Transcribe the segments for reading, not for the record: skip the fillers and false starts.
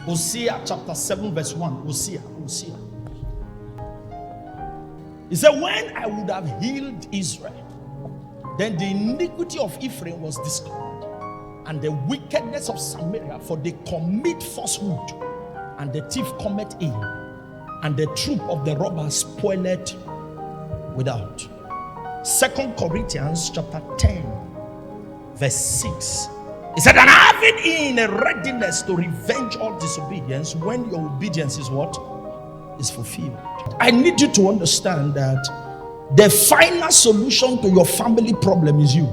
Hosea chapter 7 verse 1. Hosea. He said, when I would have healed Israel, then the iniquity of Ephraim was discovered, and the wickedness of Samaria, for they commit falsehood, and the thief cometh in, and the troop of the robbers spoileth without. 2 Corinthians chapter 10 verse 6. He said, and having in a readiness to revenge all disobedience when your obedience is what? Is fulfilled. I need you to understand that the final solution to your family problem is you.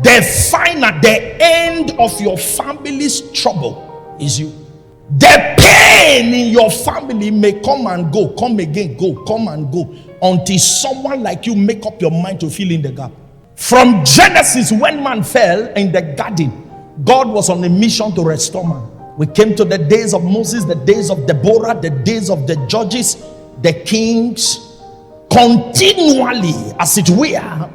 The end of your family's trouble is you. The pain in your family may come and go, come again, go, come and go, until someone like you make up your mind to fill in the gap. From Genesis, when man fell in the garden, God was on a mission to restore man. We came to the days of Moses, the days of Deborah, the days of the judges, the kings. Continually, as it were,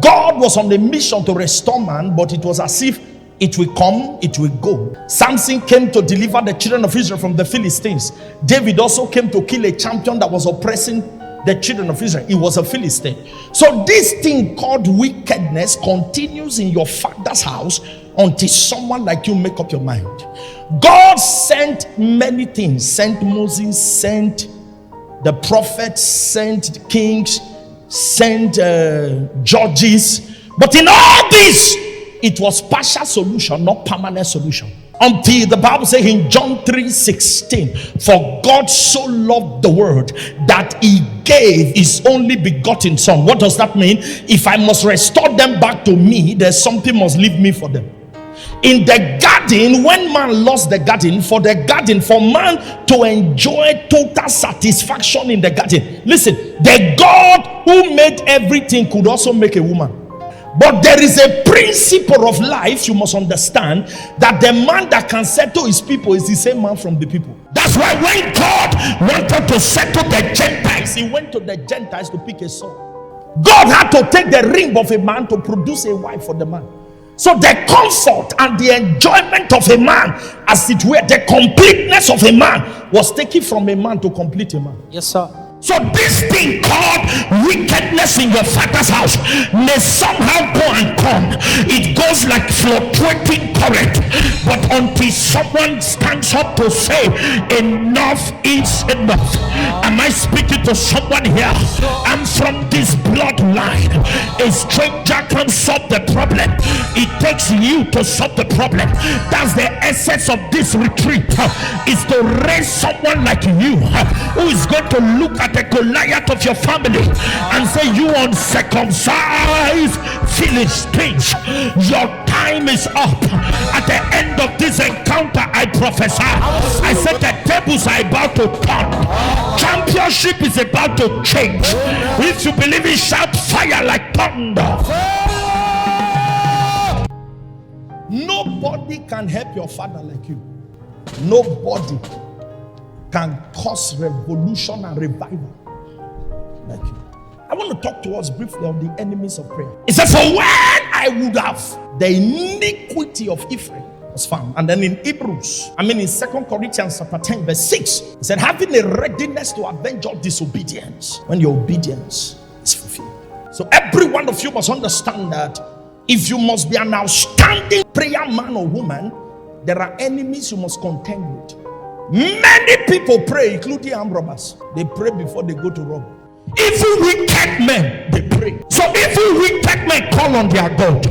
God was on a mission to restore man, but it was as if it will come, it will go. Samson came to deliver the children of Israel from the Philistines. David also came to kill a champion that was oppressing the children of Israel. He was a Philistine. So this thing called wickedness continues in your father's house until someone like you make up your mind. God sent many things. Sent Moses, sent the prophets, sent kings, sent judges. But in all this, it was partial solution, not permanent solution. Until the Bible says in John 3:16, for God so loved the world that he gave his only begotten son. What does that mean? If I must restore them back to me, there's something must leave me for them. In the garden, when man lost the garden, for man to enjoy total satisfaction in the garden. Listen, the God who made everything could also make a woman. But there is a principle of life you must understand, that the man that can settle his people is the same man from the people. That's why when God wanted to settle the Gentiles, he went to the Gentiles to pick a son. God had to take the ring of a man to produce a wife for the man. So the comfort and the enjoyment of a man, as it were, the completeness of a man, was taken from a man to complete a man. Yes, sir. So this thing called wickedness in your father's house may somehow go and come. It goes like fluctuating current. But until someone stands up to say, enough is enough. Am I speaking to someone here? I'm from this bloodline. A stranger can solve the problem. It takes you to solve the problem. That's the essence of this retreat, is to raise someone like you who is going to look at the Goliath of your family and say, you uncircumcised Philistines, your time is up. At the end of this encounter, I prophesy, I said the tables are about to turn. Championship is about to change. If you believe it, shout fire like thunder. Nobody can help your father like you. Nobody can cause revolution and revival like you. I want to talk to us briefly on the enemies of prayer. It says, for when I would have, the iniquity of Ephraim was found. And then in Hebrews, in 2 Corinthians chapter 10 verse 6, it said, having a readiness to avenge all disobedience when your obedience is fulfilled. So every one of you must understand that if you must be an outstanding prayer man or woman, there are enemies you must contend with. Many people pray, including armed robbers. They pray before they go to rob. Even wicked men, they pray. So even wicked men call on their God.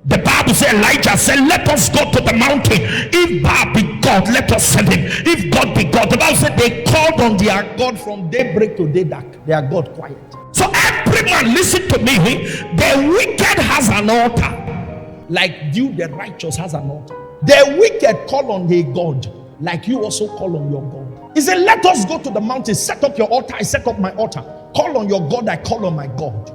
The Bible says, Elijah said, let us go to the mountain. If Baal be God, let us send him. If God be God, the Bible said they called on their God from daybreak to day dark. Their God quiet. So every man, listen to me, the wicked has an altar, like you the righteous has an altar. The wicked call on their God, like you also call on your God. He said, let us go to the mountain, set up your altar, I set up my altar. Call on your God, I call on my God.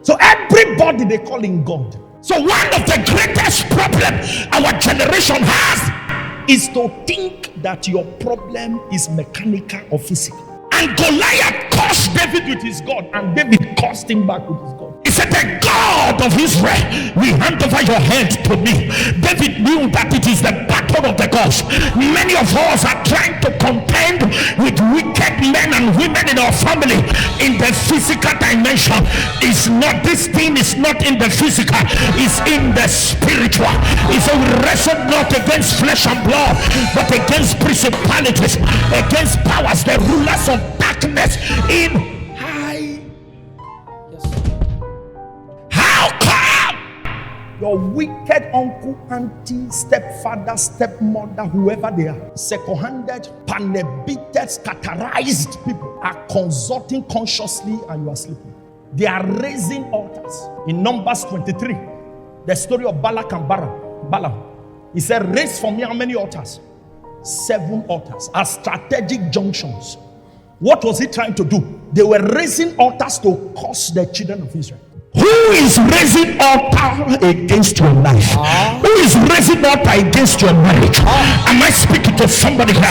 So everybody they call in God. So one of the greatest problems our generation has is to think that your problem is mechanical or physical. And Goliath cursed David with his God, and David cursed him back with his God. He said, the God God of Israel, we hand over your hand to me. David knew that it is the battle of the gods. Many of us are trying to contend with wicked men and women in our family in the physical dimension. It's not, this thing is not in the physical, it's in the spiritual. It's a wrestle not against flesh and blood, but against principalities, against powers, the rulers of darkness in high. Yes. How come Your wicked uncle, auntie, stepfather, stepmother, whoever they are, second-handed, panebited, scatterized people are consulting consciously and you are sleeping? They are raising altars. In Numbers 23, the story of Balak and Balaam. He said, raise for me how many altars? 7 altars at strategic junctions. What was he trying to do? They were raising altars to curse the children of Israel. Who is raising altar against your life? Who is raising altar against your marriage? Am I speaking to somebody here?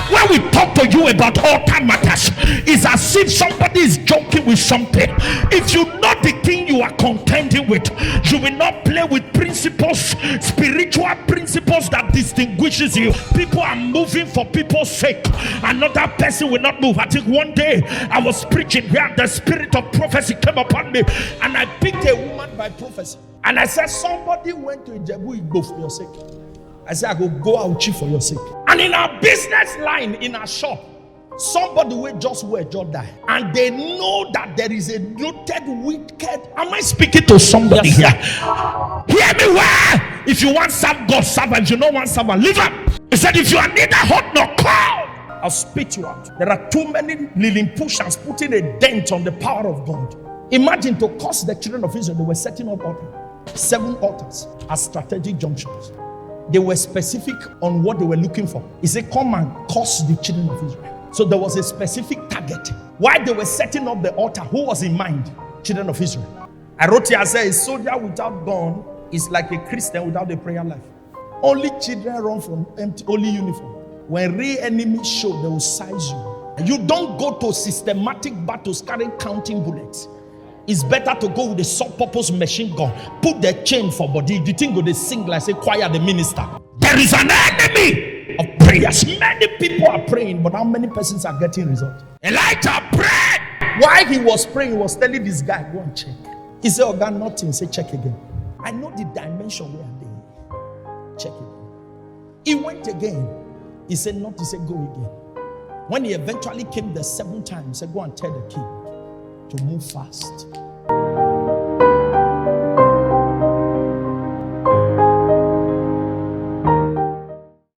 When we talk to you about altar matters, it's as if somebody is joking with something. If you know the thing you are contending with, you will not play with principles, spiritual principles that distinguishes you. People are moving for people's sake. Another person will not move. I think one day I was preaching here, the spirit of prophecy came upon me, and I picked a woman by prophecy. And I said, somebody went to Ijebu Igbo for your sake. I said, I go out chief for your sake. And in our business line, in our shop, somebody will just wear die. And they know that there is a noted wicked. Am I speaking to somebody here? Hear me well. If you want serve God, serve. If you don't want serve, leave him. He said, if you are neither hot nor cold, I'll spit you out. There are too many Lillipushers putting a dent on the power of God. Imagine to curse the children of Israel. They were setting up altars, 7 altars at strategic junctions. They were specific on what they were looking for. He said, come and curse the children of Israel. So there was a specific target. Why they were setting up the altar, who was in mind? Children of Israel. I wrote here, I said, a soldier without gun is like a Christian without a prayer life. Only children run from empty, only uniform. When real enemies show, they will size you. You don't go to systematic battles carrying counting bullets. It's better to go with a sub-purpose machine gun. Put the chain for body. The thing go they sing like say choir the minister. There is an enemy of prayers. Many people are praying, but how many persons are getting results? Elijah prayed. While he was praying, he was telling this guy, go and check. He said, oh God, nothing. Say check again. I know the dimension where I'm there. Check again. He went again. He said not. He said go again. When he eventually came the 7th time, he said go and tell the king to move fast.